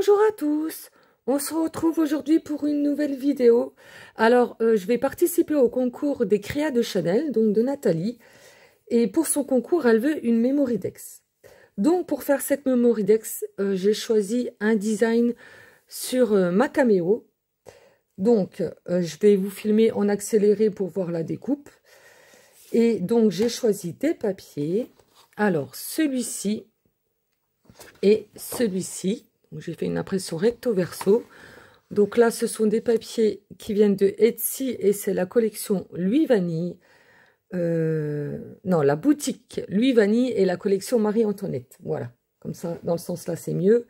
Bonjour à tous, on se retrouve aujourd'hui pour une nouvelle vidéo. Alors, je vais participer au concours des créas de Chanel, donc de Nathalie. Et pour son concours, elle veut une Mémoridex. Donc, pour faire cette Mémoridex, j'ai choisi un design sur ma caméo. Donc, je vais vous filmer en accéléré pour voir la découpe. Et donc, j'ai choisi des papiers. Alors, celui-ci et celui-ci. J'ai fait une impression recto verso. Donc là, ce sont des papiers qui viennent de Etsy et c'est la collection Louis Vanille. Non, la boutique Louis Vanille et la collection Marie-Antoinette. Voilà, comme ça, dans le sens là, c'est mieux.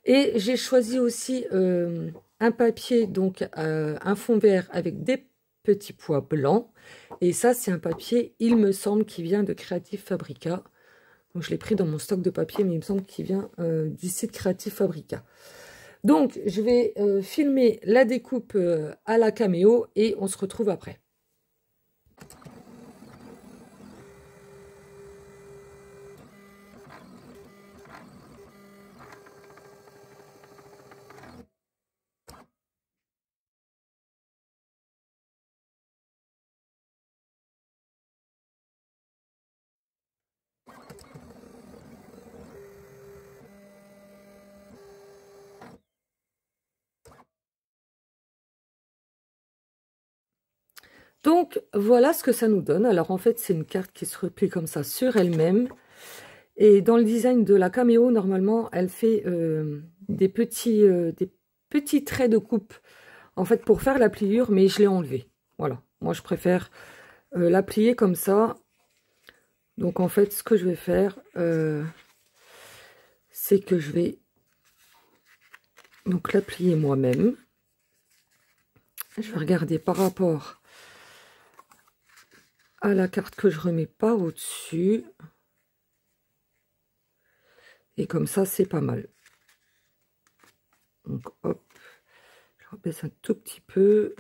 Et j'ai choisi aussi un papier, donc un fond vert avec des petits pois blancs. Et ça, c'est un papier, il me semble, qui vient de Creative Fabrica. Donc, je l'ai pris dans mon stock de papier, mais il me semble qu'il vient du site Creative Fabrica. Donc, je vais filmer la découpe à la caméo et on se retrouve après. Donc, voilà ce que ça nous donne. Alors, en fait, c'est une carte qui se replie comme ça sur elle-même. Et dans le design de la caméo, normalement, elle fait des petits traits de coupe, en fait, pour faire la pliure, mais je l'ai enlevé. Voilà. Moi, je préfère la plier comme ça. Donc, en fait, ce que je vais faire, c'est que je vais donc la plier moi-même. Je vais regarder par rapport à la carte que je remets pas au-dessus. Et comme ça, c'est pas mal. Donc, hop, je rebaisse un tout petit peu.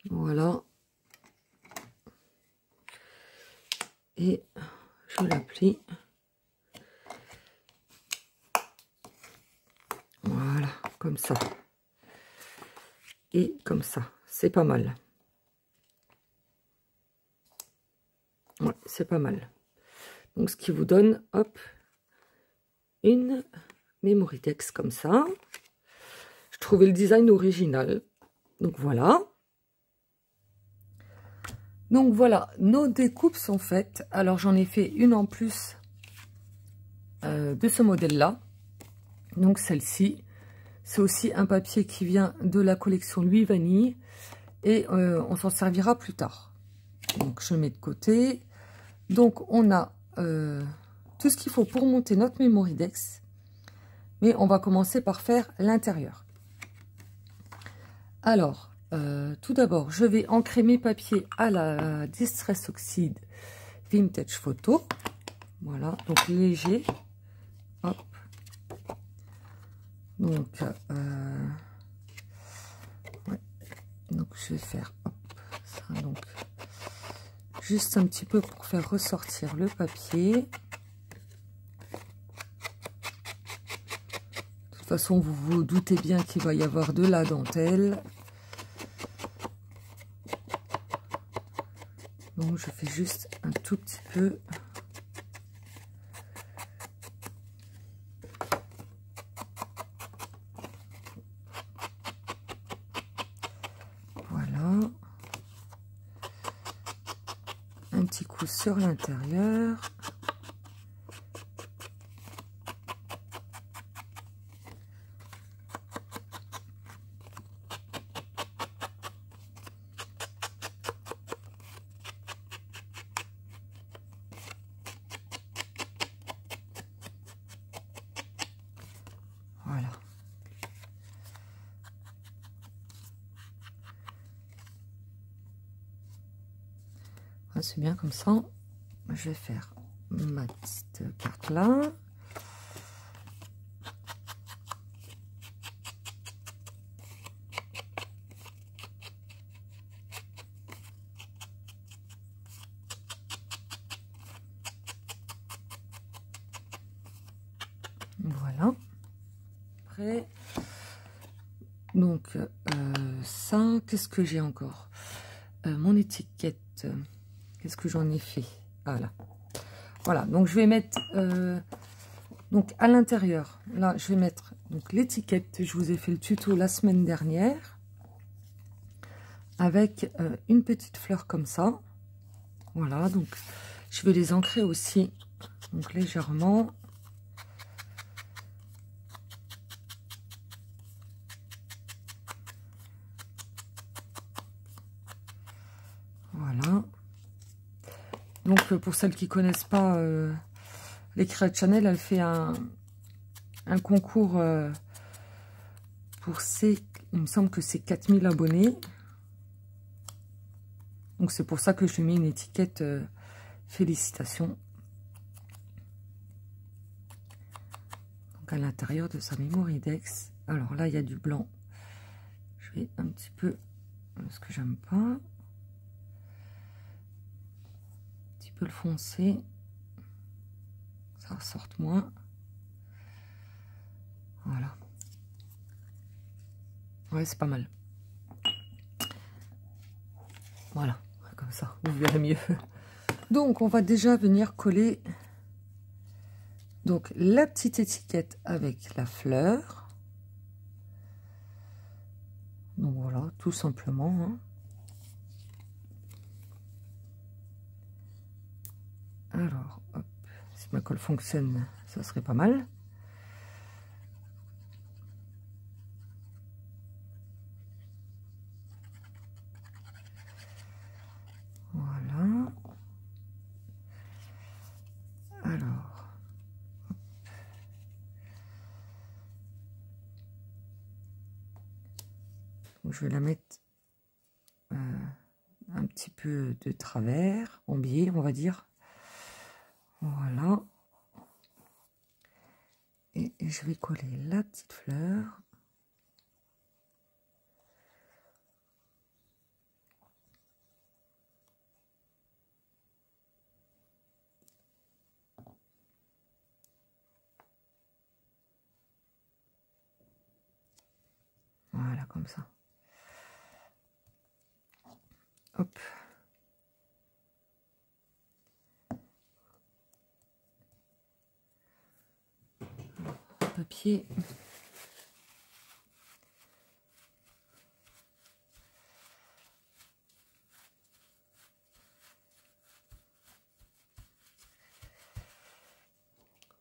Voilà. Et je la plie. Voilà, comme ça. Et comme ça, c'est pas mal. Ouais, c'est pas mal. Donc, ce qui vous donne, hop, une Mémoridex comme ça. Je trouvais le design original. Donc, voilà. Donc, voilà, nos découpes sont faites. Alors, j'en ai fait une en plus de ce modèle-là. Donc, celle-ci. C'est aussi un papier qui vient de la collection Louis Vanille. Et on s'en servira plus tard. Donc, je mets de côté. Donc, on a tout ce qu'il faut pour monter notre Mémoridex. Mais on va commencer par faire l'intérieur. Alors, tout d'abord, je vais ancrer mes papiers à la Distress Oxide Vintage Photo. Voilà, donc léger. Hop. Donc, ouais. Donc je vais faire hop, ça, donc, juste un petit peu pour faire ressortir le papier. De toute façon, vous vous doutez bien qu'il va y avoir de la dentelle. Donc, je fais juste un tout petit peu. Voilà. Un petit coup sur l'intérieur. Voilà. C'est bien comme ça. Je vais faire ma petite carte là. Voilà. après. Donc, ça, qu'est-ce que j'ai encore? Mon étiquette, qu'est-ce que j'en ai fait? Voilà. Voilà, donc je vais mettre, donc à l'intérieur, là, je vais mettre donc l'étiquette. Je vous ai fait le tuto la semaine dernière. Avec une petite fleur comme ça. Voilà, donc je vais les ancrer aussi, donc légèrement. Voilà. Donc pour celles qui connaissent pas les créas de Chanel, elle fait un concours pour ses, il me semble que c'est 4000 abonnés. Donc c'est pour ça que je lui mets une étiquette félicitations. Donc à l'intérieur de sa Memorydex. Alors là il y a du blanc. Je vais un petit peu, ce que j'aime pas. Un petit peu le foncer. Ça ressorte moins. Voilà. Ouais, c'est pas mal. Voilà. Comme ça, vous verrez mieux. Donc, on va déjà venir coller donc la petite étiquette avec la fleur. Donc voilà, tout simplement. Hein. Alors, hop, si ma colle fonctionne, ça serait pas mal. Voilà. Alors, donc je vais la mettre un petit peu de travers, en biais, on va dire. Voilà. Et je vais coller la petite fleur. Voilà, comme ça. Hop. Papier.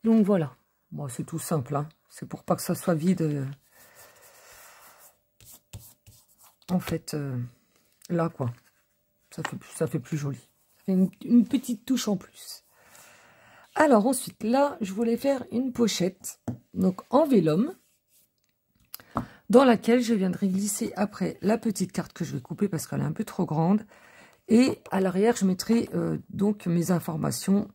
Donc voilà. Bon, c'est tout simple, hein. C'est pour pas que ça soit vide. En fait, là, quoi. Ça fait plus joli. Ça fait une petite touche en plus. Alors, ensuite, là, je voulais faire une pochette. Donc, en vélum. Dans laquelle je viendrai glisser après la petite carte que je vais couper parce qu'elle est un peu trop grande. Et à l'arrière, je mettrai donc mes informations.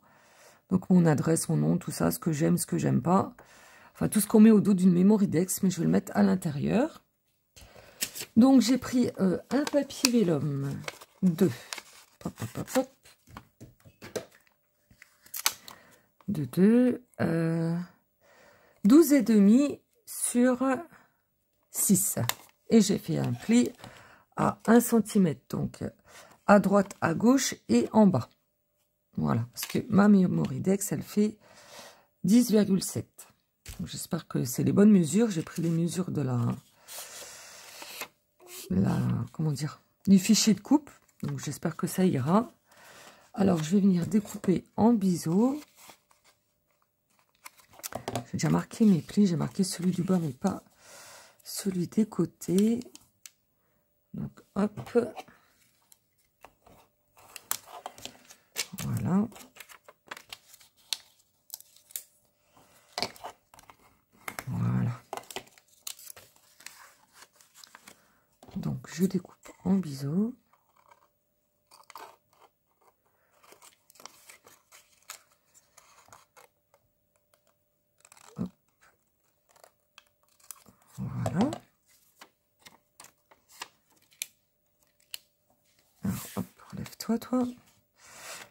Donc, mon adresse, mon nom, tout ça, ce que j'aime, ce que j'aime pas. Enfin, tout ce qu'on met au dos d'une Memorydex, mais je vais le mettre à l'intérieur. Donc, j'ai pris un papier vélum de... Hop, hop, hop, hop. De 12,5 sur 6. Et j'ai fait un pli à 1 cm. Donc, à droite, à gauche et en bas. Voilà. Parce que ma Memorydex, elle fait 10,7. J'espère que c'est les bonnes mesures. J'ai pris les mesures de comment dire, du fichier de coupe. Donc, j'espère que ça ira. Alors, je vais venir découper en biseau. J'ai déjà marqué mes plis. J'ai marqué celui du bas, mais pas celui des côtés. Donc, hop. Voilà. Voilà. Donc, je découpe en biseau. Hop. Voilà. Alors, hop, relève-toi, toi.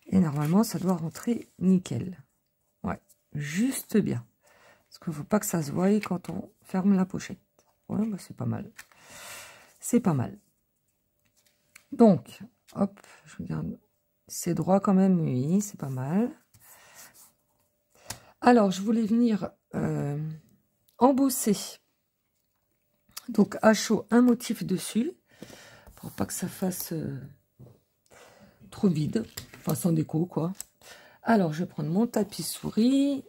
Et normalement, ça doit rentrer nickel. Ouais, juste bien. Parce qu'il ne faut pas que ça se voie quand on ferme la pochette. Ouais, bah c'est pas mal. C'est pas mal. Donc, hop, je regarde. C'est droit quand même, oui, c'est pas mal. Alors, je voulais venir embosser. Donc, à chaud, un motif dessus. Pour pas que ça fasse trop vide. Enfin, sans déco, quoi. Alors, je vais prendre mon tapis souris.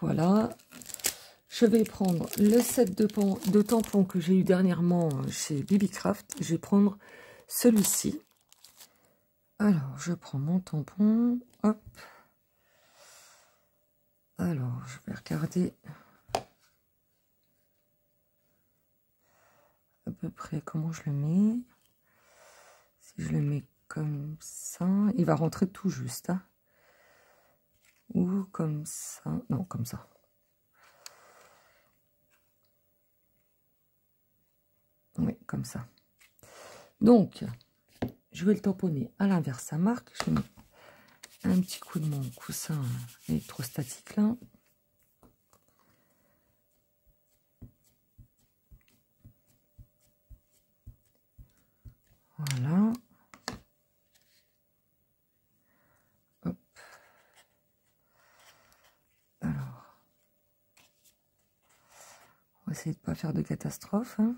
Voilà. Je vais prendre le set de tampons que j'ai eu dernièrement chez Bibicraft. Je vais prendre celui-ci. Alors, je prends mon tampon. Hop. Alors, je vais regarder à peu près comment je le mets. Si je le mets comme ça, il va rentrer tout juste. Hein. Ou comme ça. Non, comme ça. Oui, comme ça. Donc, je vais le tamponner à l'inverse, ça marque. Je mets un petit coup de mon coussin électrostatique là. Voilà. Hop. Alors, on va essayer de ne pas faire de catastrophe. Hein.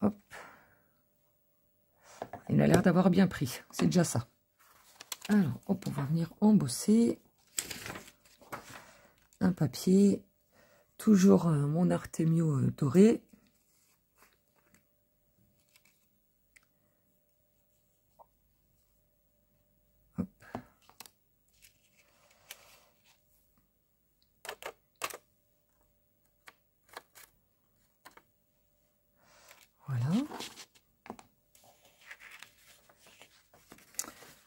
Hop. Il a l'air d'avoir bien pris. C'est déjà ça. Alors, hop, on va venir embosser un papier. Toujours mon Artemio doré. Hop. Voilà.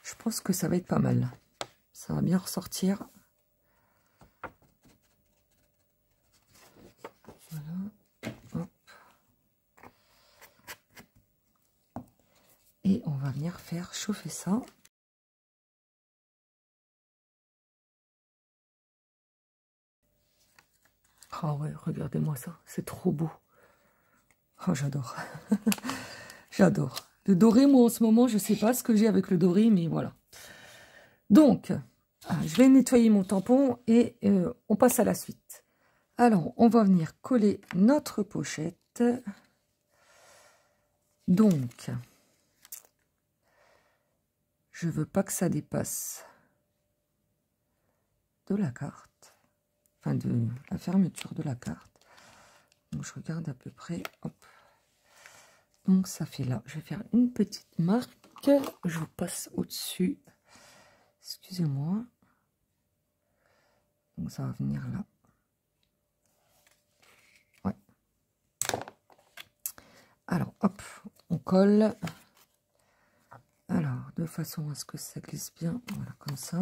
Je pense que ça va être pas mal. Ça va bien ressortir. Voilà. Hop. Et on va venir faire chauffer ça. Oh ouais, regardez-moi ça. C'est trop beau. Oh, j'adore. J'adore. Le doré, moi, en ce moment, je sais pas ce que j'ai avec le doré, mais voilà. Donc, je vais nettoyer mon tampon et on passe à la suite. Alors, on va venir coller notre pochette. Donc, je veux pas que ça dépasse de la carte, enfin de la fermeture de la carte. Donc, je regarde à peu près, hop. Donc, ça fait là. Je vais faire une petite marque. Je vous passe au-dessus. Excusez-moi. Donc, ça va venir là. Ouais. Alors, hop, on colle. Alors, de façon à ce que ça glisse bien. Voilà, comme ça.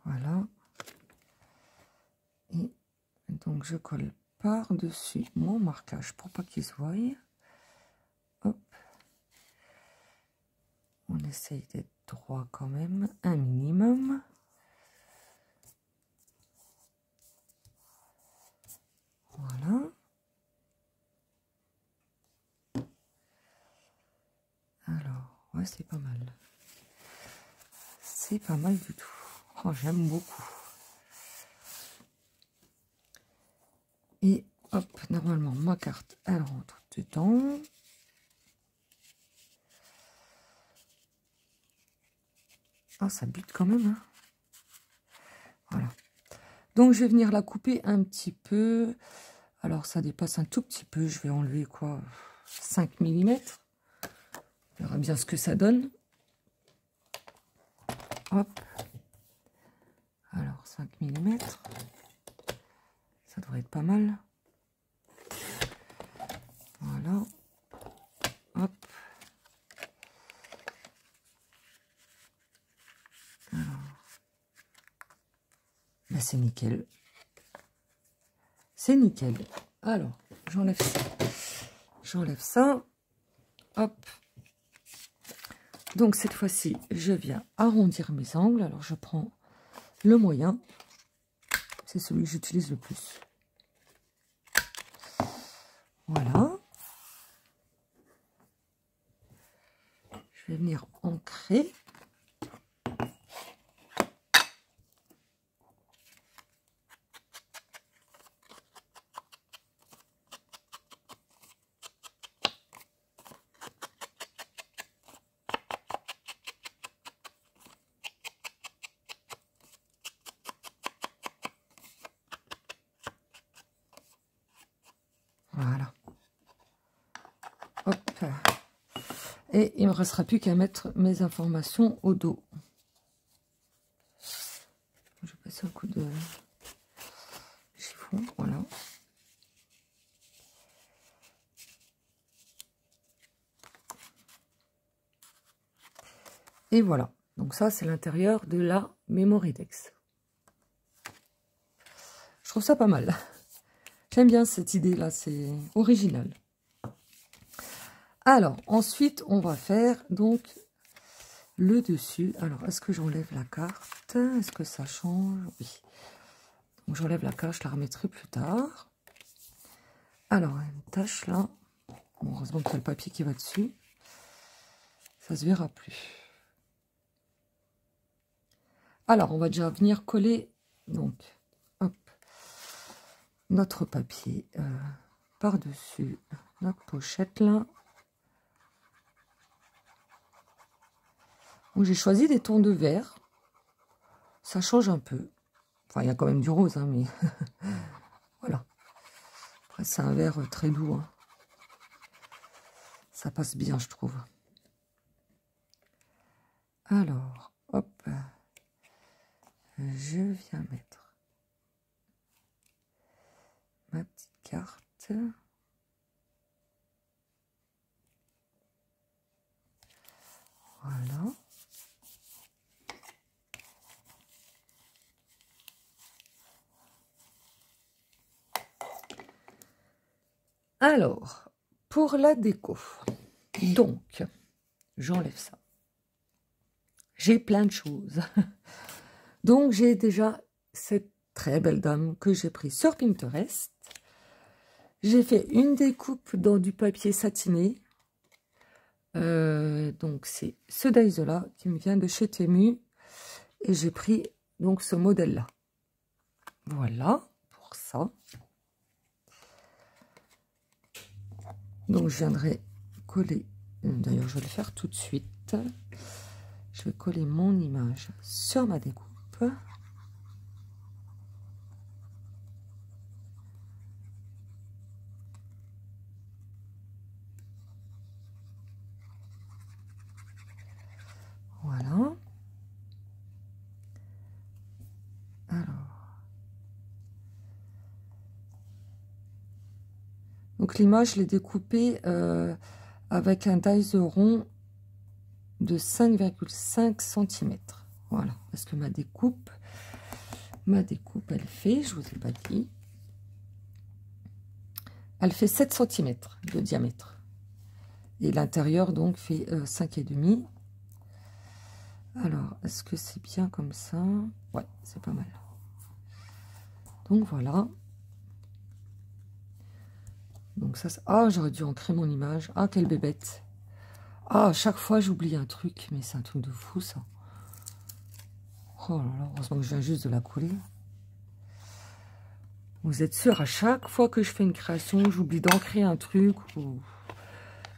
Voilà. Et donc, je colle par-dessus mon marquage pour pas qu'il se voie. Hop. On essaye d'être droit quand même, un minimum. Voilà. Alors, ouais, c'est pas mal. C'est pas mal du tout. Oh, j'aime beaucoup. Et hop, normalement, ma carte, elle rentre dedans. Ah, ça bute quand même. Hein. Voilà. Donc, je vais venir la couper un petit peu. Alors, ça dépasse un tout petit peu. Je vais enlever quoi, 5 mm. On verra bien ce que ça donne. Hop. Alors, 5 mm. Ça devrait être pas mal. Voilà. Hop. Alors. Ben, c'est nickel. C'est nickel. Alors, j'enlève ça. J'enlève ça. Hop. Donc, cette fois-ci, je viens arrondir mes angles. Alors, je prends le moyen. C'est celui que j'utilise le plus. Voilà. Je vais venir ancrer. Voilà. Hop. Et il ne me restera plus qu'à mettre mes informations au dos. Je vais passer un coup de chiffon, voilà. Et voilà. Donc ça, c'est l'intérieur de la Memoridex. Je trouve ça pas mal. J'aime bien cette idée-là, c'est original. Alors, ensuite, on va faire donc le dessus. Alors, est-ce que j'enlève la carte? Est-ce que ça change? Oui. Donc, j'enlève la carte, je la remettrai plus tard. Alors, une tache là. Bon, heureusement qu'il y a le papier qui va dessus. Ça se verra plus. Alors, on va déjà venir coller, donc, hop, notre papier par-dessus notre pochette là. J'ai choisi des tons de vert. Ça change un peu. Enfin, il y a quand même du rose, hein, mais voilà. Après, c'est un vert très doux. Hein. Ça passe bien, je trouve. Alors, hop. Je viens mettre ma petite carte. Voilà. Alors, pour la déco, donc, j'enlève ça. J'ai plein de choses. Donc, j'ai déjà cette très belle dame que j'ai prise sur Pinterest. J'ai fait une découpe dans du papier satiné. Donc, c'est ce Daiso-là qui me vient de chez Temu. Et j'ai pris donc ce modèle-là. Voilà, pour ça. Donc, je viendrai coller. D'ailleurs, je vais le faire tout de suite. Je vais coller mon image sur ma découpe. Voilà. Alors. Donc, l'image, je l'ai découpée avec un Daiso rond de 5,5 cm. Voilà. Parce que ma découpe, elle fait, je vous ai pas dit, elle fait 7 cm de diamètre. Et l'intérieur, donc, fait 5,5. Alors, est-ce que c'est bien comme ça? Ouais, c'est pas mal. Donc, voilà. Donc, ça... Ah, j'aurais dû ancrer mon image. Ah, quelle bébête. Ah, à chaque fois, j'oublie un truc. Mais c'est un truc de fou, ça. Oh là là, heureusement que je viens juste de la coller. Vous êtes sûr, à chaque fois que je fais une création, j'oublie d'ancrer un truc ou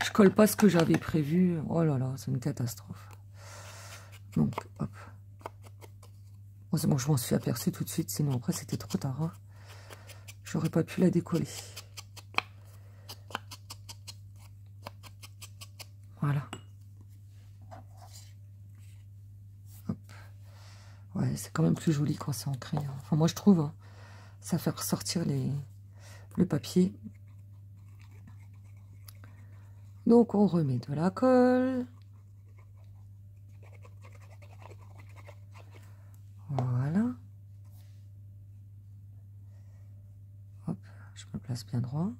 je colle pas ce que j'avais prévu. Oh là là, c'est une catastrophe. Donc, hop. Heureusement que je m'en suis aperçue tout de suite, sinon après c'était trop tard. Hein. J'aurais pas pu la décoller. Voilà. Hop. Ouais, c'est quand même plus joli quand c'est ancré. Hein. Enfin, moi, je trouve, hein, ça fait ressortir le papier. Donc, on remet de la colle. Voilà. Hop, je me place bien droit.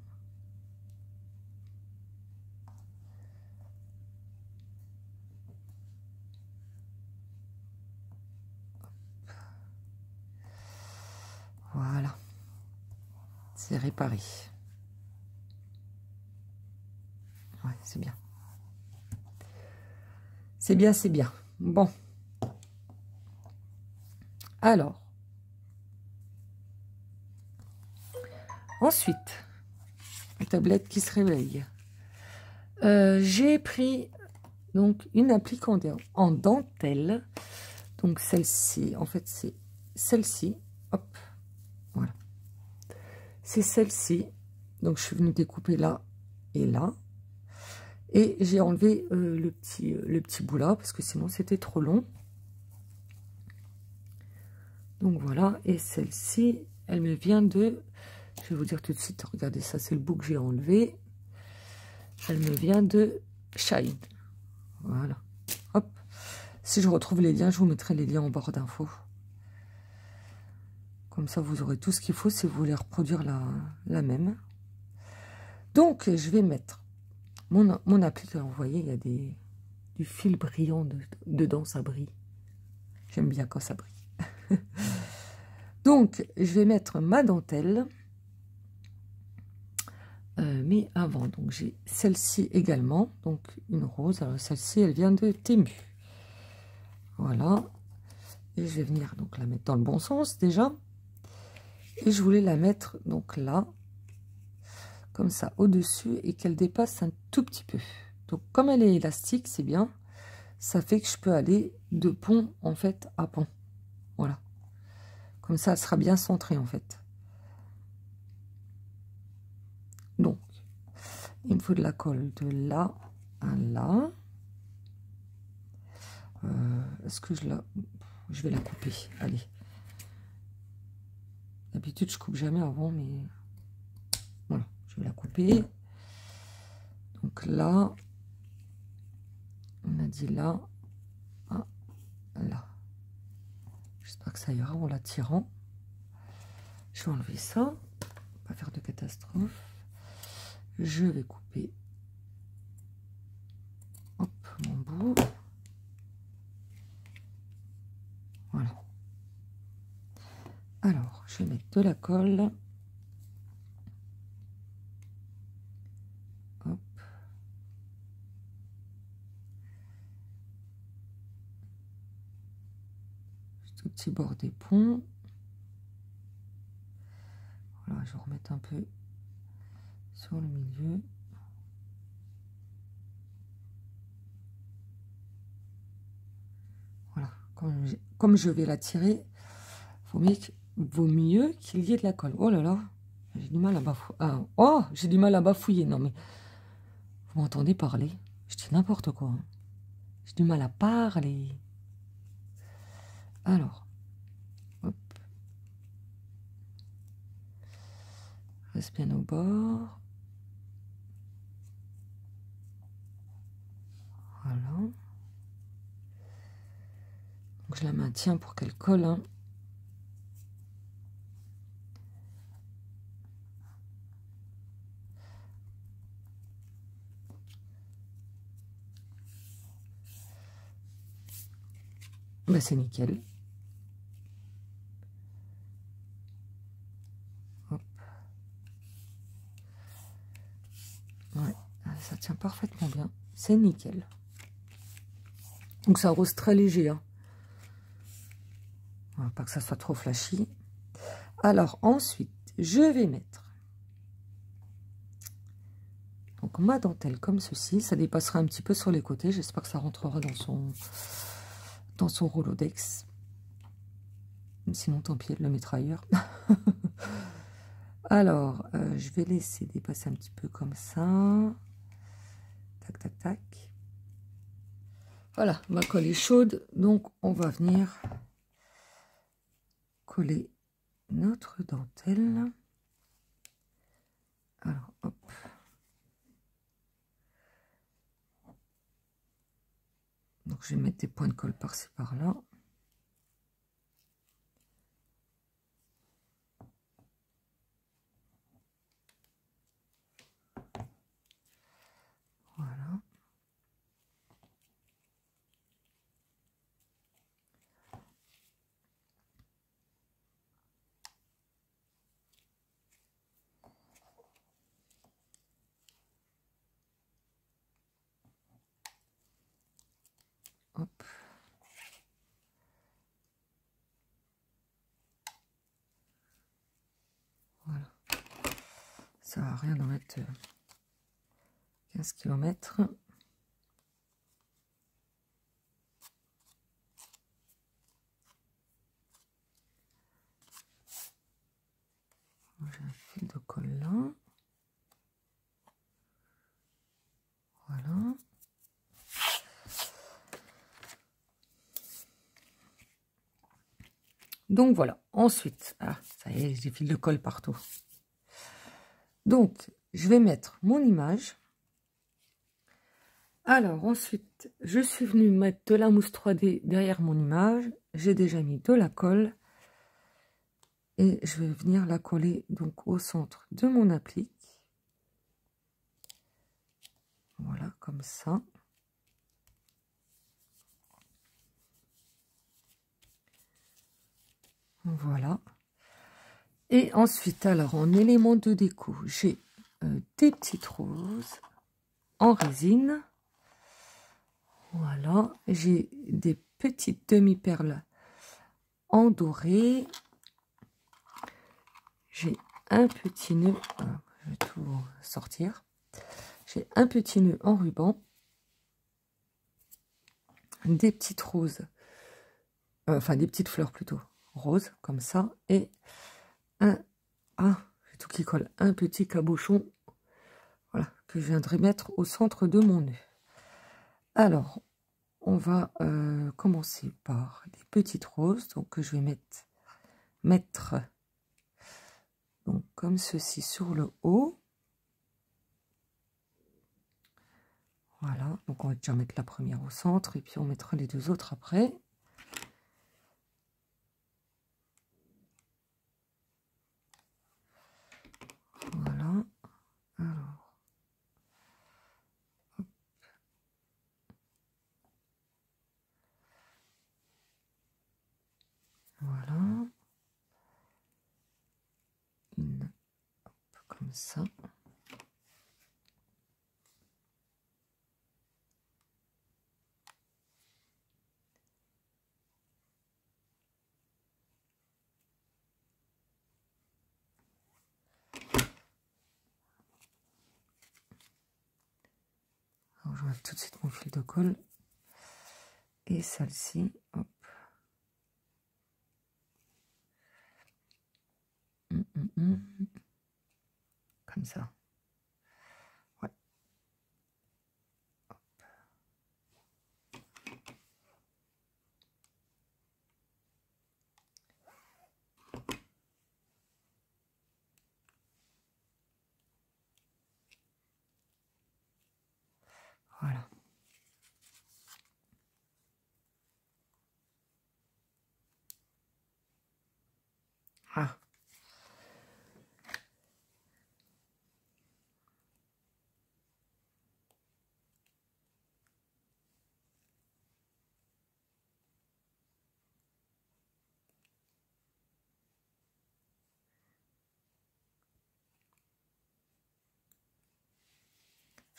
Voilà. C'est réparé. Ouais, c'est bien. C'est bien, c'est bien. Bon. Alors. Ensuite, la tablette qui se réveille. J'ai pris donc une applique en dentelle. Donc celle-ci, en fait, c'est celle-ci. Hop, voilà. C'est celle-ci. Donc je suis venue découper là et là. Et j'ai enlevé le petit bout là, parce que sinon c'était trop long. Donc voilà, et celle-ci, elle me vient de... Je vais vous dire tout de suite, regardez ça, c'est le bout que j'ai enlevé. Elle me vient de Shine. Voilà. Hop. Si je retrouve les liens, je vous mettrai les liens en barre d'infos. Comme ça, vous aurez tout ce qu'il faut si vous voulez reproduire la même. Donc, je vais mettre mon applique. Vous voyez, il y a du fil brillant dedans, ça brille. J'aime bien quand ça brille. Donc, je vais mettre ma dentelle. Mais avant, donc j'ai celle-ci également, donc une rose. Alors celle-ci, elle vient de Temu. Voilà. Et je vais venir donc la mettre dans le bon sens déjà. Et je voulais la mettre donc là, comme ça, au-dessus, et qu'elle dépasse un tout petit peu. Donc comme elle est élastique, c'est bien. Ça fait que je peux aller de pont, en fait, à pont. Voilà. Comme ça, elle sera bien centrée, en fait. Donc, il me faut de la colle de là à là. Est-ce que je vais la couper? Allez. D'habitude, je coupe jamais avant, mais voilà, je vais la couper. Donc là, on a dit là, à là. J'espère que ça ira en la tirant. Je vais enlever ça, pas faire de catastrophe. Je vais couper, hop, mon bout. Voilà. Alors, je vais mettre de la colle. Hop. Juste au petit bord des ponts. Voilà, je vais remettre un peu sur le milieu. Voilà, comme je vais la tirer, vaut mieux qu'il y ait de la colle. Oh là là, j'ai du mal à bafouiller. Ah, oh, j'ai du mal à bafouiller. Non mais, vous m'entendez parler? Je dis n'importe quoi. Hein. J'ai du mal à parler. Alors, hop. Reste bien au bord. Voilà. Donc je la maintiens pour qu'elle colle. Hein. Ben, c'est nickel. Hop. Ouais, ça tient parfaitement bien. C'est nickel. Donc ça rose très léger. Hein. Voilà, pas que ça soit trop flashy. Alors ensuite, je vais mettre donc ma dentelle comme ceci. Ça dépassera un petit peu sur les côtés. J'espère que ça rentrera dans son Rolodex. Sinon, tant pis, elle le mettra ailleurs. Alors, je vais laisser dépasser un petit peu comme ça. Tac, tac, tac. Voilà, ma colle est chaude. Donc, on va venir coller notre dentelle. Alors, hop. Donc, je vais mettre des points de colle par-ci, par-là. Voilà. Hop. Voilà. Ça va rien d'en mettre 15 km. J'ai un fil de colle là. Voilà. Donc voilà. Ensuite, ah, ça y est, j'ai fil de colle partout. Donc, je vais mettre mon image. Alors ensuite, je suis venue mettre de la mousse 3D derrière mon image. J'ai déjà mis de la colle. Et je vais venir la coller donc au centre de mon applique. Voilà, comme ça. Voilà. Et ensuite, alors, en élément de déco, j'ai des petites roses en résine. Voilà. J'ai des petites demi-perles en doré. J'ai un petit nœud, je vais tout sortir. J'ai un petit nœud en ruban, des petites roses, enfin des petites fleurs plutôt roses, comme ça, et j'ai tout qui colle, un petit cabochon, voilà, que je viendrai mettre au centre de mon nœud. Alors, on va commencer par des petites roses, donc que je vais mettre donc comme ceci sur le haut. Voilà, donc on va déjà mettre la première au centre et puis on mettra les deux autres après. Voilà, alors, hop. Voilà, hop, comme ça. Alors, je tout de suite mon fil de colle. Et celle-ci, hop. Comme ça. Ouais. Hop. Voilà. Ah.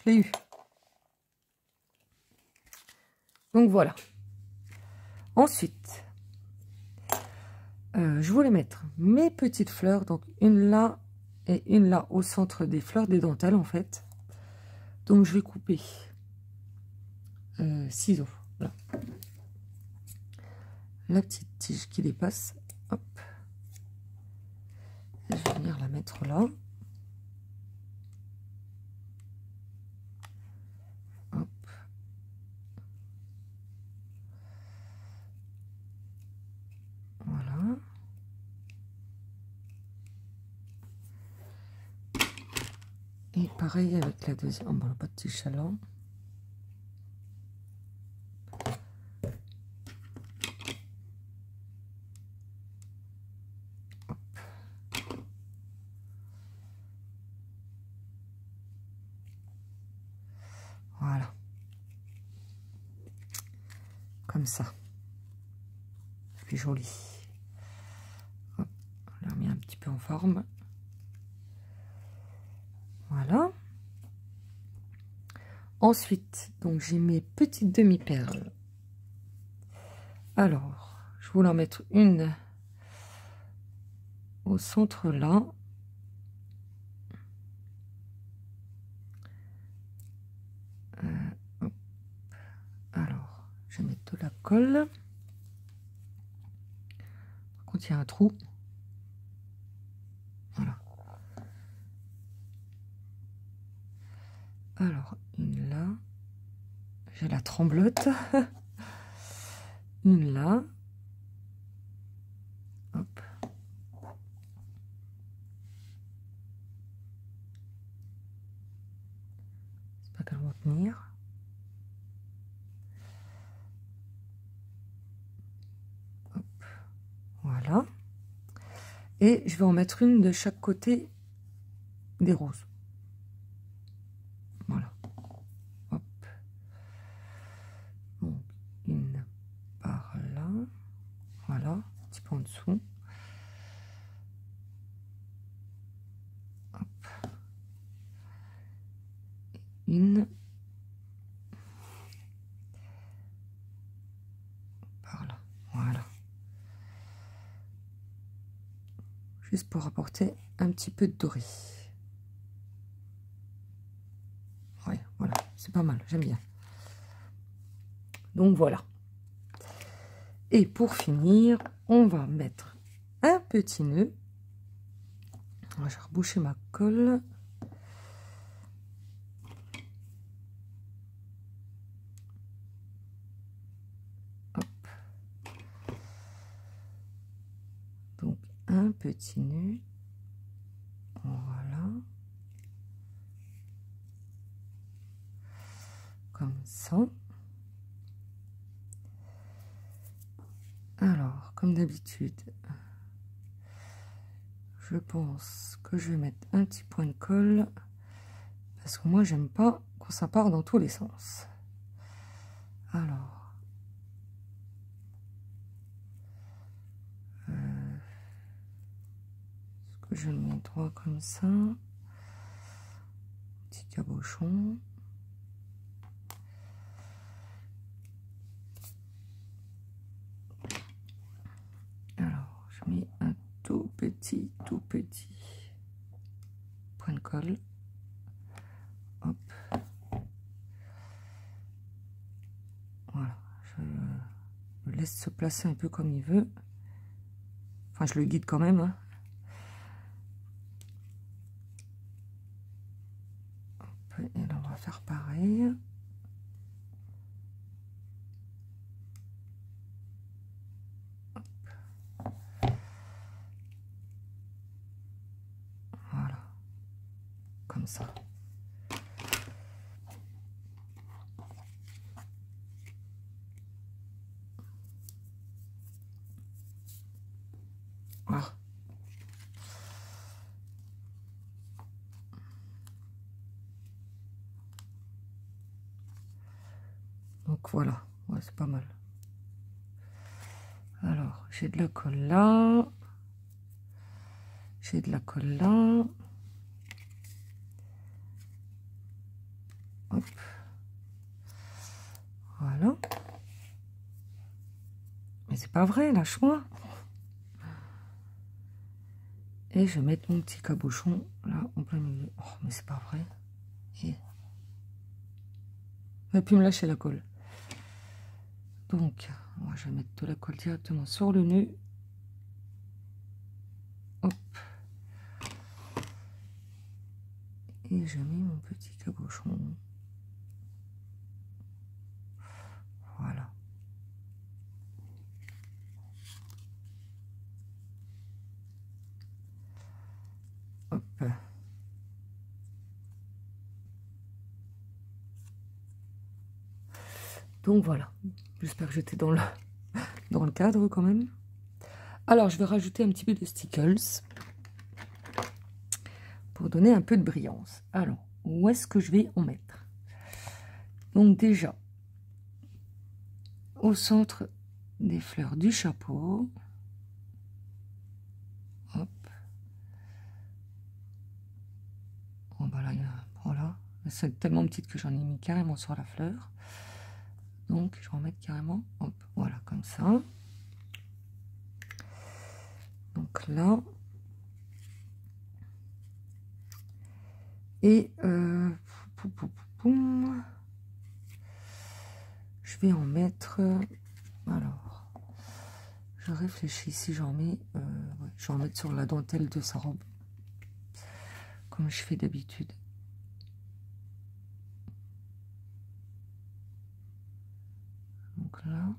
Je l'ai eu. Donc voilà. Ensuite, je voulais mettre mes petites fleurs, donc une là et une là au centre des fleurs des dentelles en fait. Donc je vais couper ciseaux, là. La petite tige qui dépasse, hop. Et je vais venir la mettre là. Hop. Voilà. Et pareil avec la deuxième. Oh, bon, pas de petit chaland. Voilà. Comme ça. C'est joli. Hop, on l'a remis un petit peu en forme. Voilà. Ensuite, donc j'ai mes petites demi-perles. Alors, je voulais en mettre une au centre là. Hop. Alors, je vais mettre de la colle. Par contre, il y a un trou. Voilà. Alors, une là. J'ai la tremblote. Une là. Hop. J'espère qu'elles vont tenir. Hop. Voilà. Et je vais en mettre une de chaque côté des roses. Voilà. Hop. Donc, une par là. Voilà. Un petit peu en dessous. Hop. Une. Par là. Voilà. Juste pour apporter un petit peu de doré. Ouais, voilà, c'est pas mal, j'aime bien. Donc voilà. Et pour finir, on va mettre un petit nœud. Je vais reboucher ma colle. Hop. Donc un petit nœud. Voilà. Comme ça. Alors, comme d'habitude, je pense que je vais mettre un petit point de colle parce que moi, j'aime pas quand ça part dans tous les sens. Alors, est-ce que je le mets droit comme ça? Petit cabochon. Alors, je mets un tout petit point de colle. Hop. Voilà. Je le laisse se placer un peu comme il veut. Enfin, je le guide quand même. Hein. Hop. Et là, on va faire pareil. Voilà. Comme ça. Voilà. Donc voilà, ouais, c'est pas mal. Alors, j'ai de la colle là. J'ai de la colle là. Hop. Voilà. Mais c'est pas vrai, lâche-moi. Et je vais mettre mon petit cabochon là en plein milieu. Oh, mais c'est pas vrai. Et... va plus me lâcher la colle. Donc, moi, je vais mettre de la colle directement sur le nœud. Hop. Et je mets mon petit cabochon. Voilà. Hop. Donc voilà, j'espère que j'étais dans le cadre quand même. Alors, je vais rajouter un petit peu de stickles pour donner un peu de brillance. Alors, où est-ce que je vais en mettre? Donc déjà, au centre des fleurs du chapeau. Hop. Oh, bah là, voilà. C'est tellement petite que j'en ai mis carrément sur la fleur. Donc, je vais en mettre carrément. Hop, voilà, comme ça. Donc là. Et je vais en mettre. Alors, je réfléchis si j'en mets. Ouais, je vais en mettre sur la dentelle de sa robe, comme je fais d'habitude. Donc là.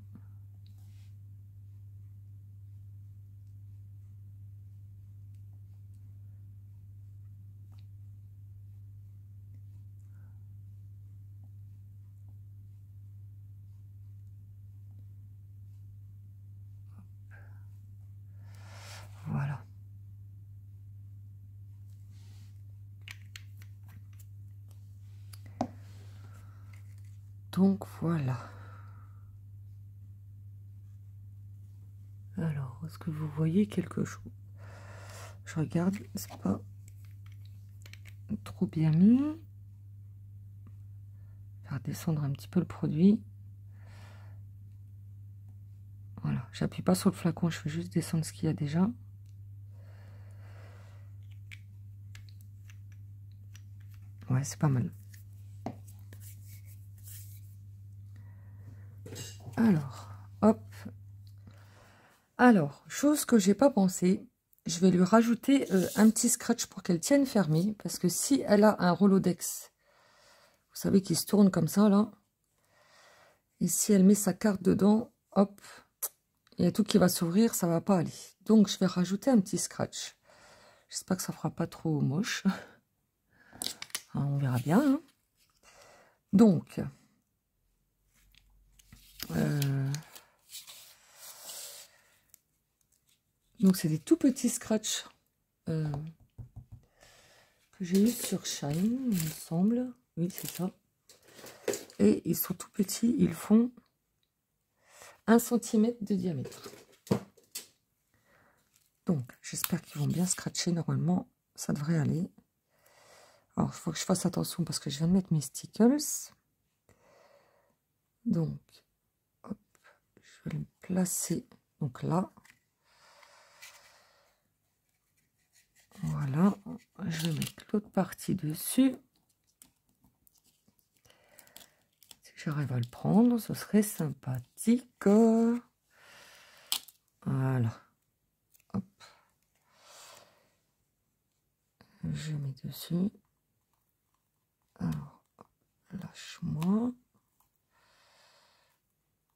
Voilà. Donc voilà. Alors, est-ce que vous voyez quelque chose? Je regarde, c'est pas trop bien mis. Faire descendre un petit peu le produit. Voilà, j'appuie pas sur le flacon, je fais juste descendre ce qu'il y a déjà. Ouais, c'est pas mal. Alors, hop. Alors, chose que j'ai pas pensé, je vais lui rajouter un petit scratch pour qu'elle tienne fermée, parce que si elle a un Rolodex, vous savez, qui se tourne comme ça, là, et si elle met sa carte dedans, hop, il y a tout qui va s'ouvrir, ça va pas aller. Donc, je vais rajouter un petit scratch. J'espère que ça fera pas trop moche. On verra bien. Hein. Donc, c'est des tout petits scratchs que j'ai eu sur Shine, il me semble. Oui, c'est ça. Et ils sont tout petits, ils font 1 cm de diamètre. Donc, j'espère qu'ils vont bien scratcher. Normalement, ça devrait aller. Alors, il faut que je fasse attention parce que je viens de mettre mes stickers. Donc, hop, je vais le placer donc là. Voilà, je vais mettre l'autre partie dessus. Si j'arrive à le prendre, ce serait sympathique. Voilà. Hop. Je mets dessus. Alors, lâche-moi.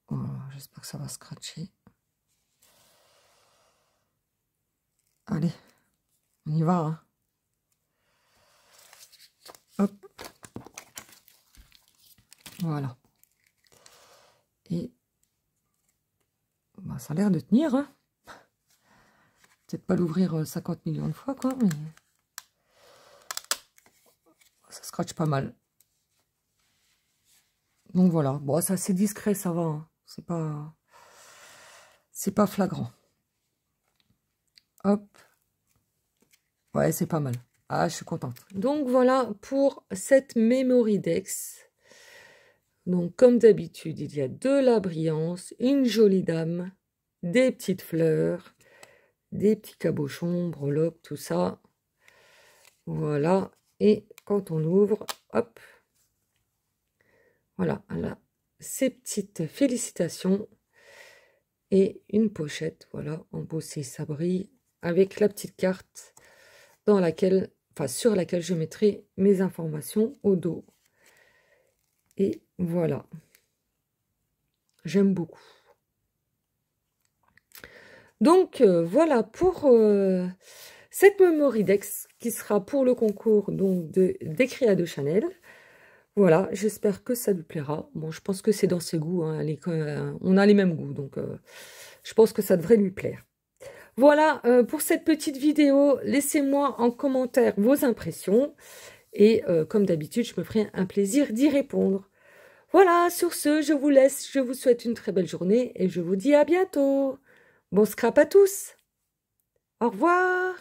Voilà, j'espère que ça va scratcher. Allez, on y va. Hein. Hop. Voilà. Et bah, ça a l'air de tenir. Hein. Peut-être pas l'ouvrir 50 millions de fois, quoi, mais ça scratche pas mal. Donc voilà. Bon, c'est assez discret, ça va. Hein. C'est pas flagrant. Hop. Ouais, c'est pas mal. Ah, je suis contente. Donc voilà pour cette Memory Dex. Donc comme d'habitude, il y a de la brillance, une jolie dame, des petites fleurs, des petits cabochons, breloques, tout ça. Voilà. Et quand on ouvre, hop. Voilà, elle a ces petites félicitations. Et une pochette, voilà, embossée, ça brille, avec la petite carte dans laquelle, enfin sur laquelle je mettrai mes informations au dos. Et voilà. J'aime beaucoup. Donc, voilà pour cette Memory Dex qui sera pour le concours donc des Créas de Chanel. Voilà, j'espère que ça lui plaira. Bon, je pense que c'est dans ses goûts, hein, on a les mêmes goûts, donc je pense que ça devrait lui plaire. Voilà pour cette petite vidéo. Laissez-moi en commentaire vos impressions. Et comme d'habitude, je me ferai un plaisir d'y répondre. Voilà, sur ce, je vous laisse. Je vous souhaite une très belle journée et je vous dis à bientôt. Bon scrap à tous. Au revoir.